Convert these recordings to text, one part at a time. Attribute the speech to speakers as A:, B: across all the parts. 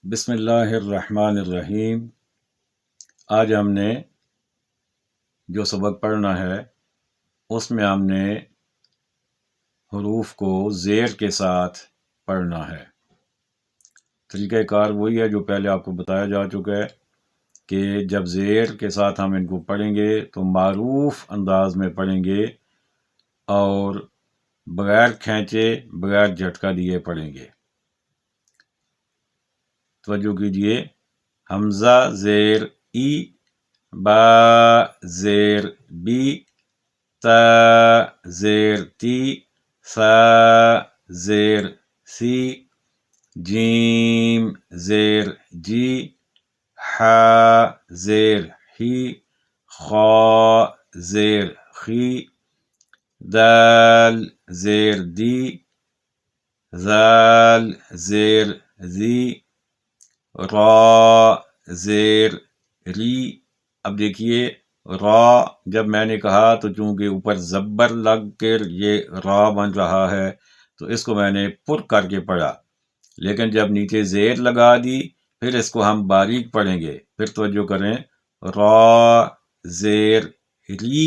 A: بسم اللہ الرحمن الرحیم۔ آج ہم نے جو سبق پڑھنا ہے اس میں ہم نے حروف کو زیر کے ساتھ پڑھنا ہے۔ طریقہ کار وہی ہے جو پہلے آپ کو بتایا جا چکا ہے کہ جب زیر کے ساتھ ہم ان کو پڑھیں گے تو معروف انداز میں پڑھیں گے اور بغیر کھینچے بغیر جھٹکا دیے پڑھیں گے۔ توجہ کیجئے، حمزہ زیر ای، با زیر بی، تا زیر تی، سا زیر سی، جیم زیر جی، حا زیر ہی، خا زیر خی، دال زیر دی، ذال زیر زی، را زیر ری۔ اب دیکھیے، را جب میں نے کہا تو چونکہ اوپر زبر لگ کر یہ را بن رہا ہے تو اس کو میں نے پر کر کے پڑھا، لیکن جب نیچے زیر لگا دی پھر اس کو ہم باریک پڑھیں گے۔ پھر توجہ کریں، را زیر ری،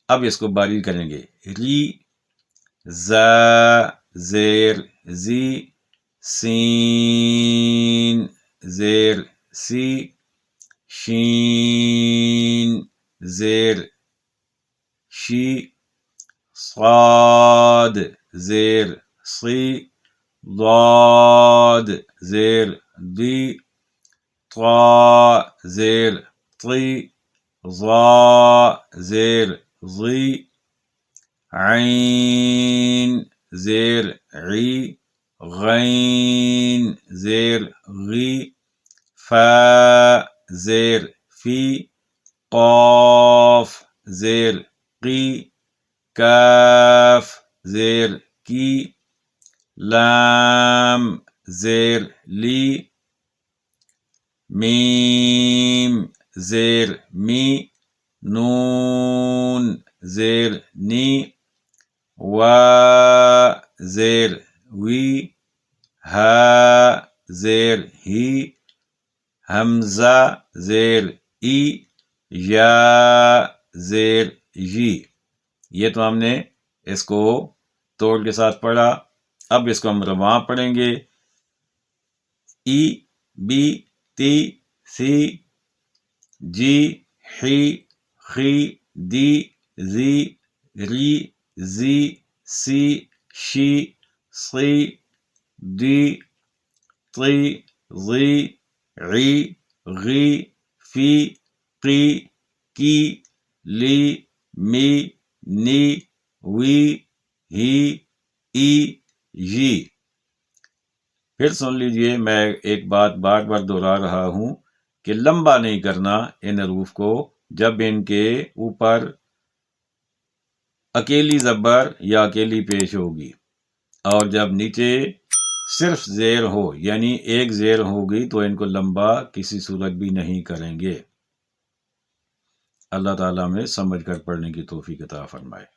A: اب اس کو باریک کریں گے، ری، زا زیر زی، سین زیر سی، شین زیر شی، صاد زیر صی، ضاد زیر دی، طا زیر طی، ظا زیر ظی، عین زیر عی، غین زیر غی، فا زیر فی، قاف زیر قی، کاف زیر کی، لام زیر لی، میم زیر می، نون زیر نی، وا زیر وی، ہا زیر ہی، حمزہ زیر ای، یا زیر جی۔ یہ تو ہم نے اس کو توڑ کے ساتھ پڑھا۔ اب اس کو ہم رواں پڑھیں گے، ای، بی، تی، سی، جی، حی، خی، دی، زی، ری، زی، سی، شی، صی، دی، طی، ظی، عی، غی، فی، قی، کی، لی، می، نی، وی، ہی، ای، جی۔ پھر سن لیجئے، میں ایک بات بار بار دہرا رہا ہوں کہ لمبا نہیں کرنا ان حروف کو۔ جب ان کے اوپر اکیلی زبر یا اکیلی پیش ہوگی اور جب نیچے صرف زیر ہو یعنی ایک زیر ہوگی تو ان کو لمبا کسی صورت بھی نہیں کریں گے۔ اللہ تعالیٰ میں سمجھ کر پڑھنے کی توفیق عطا فرمائے۔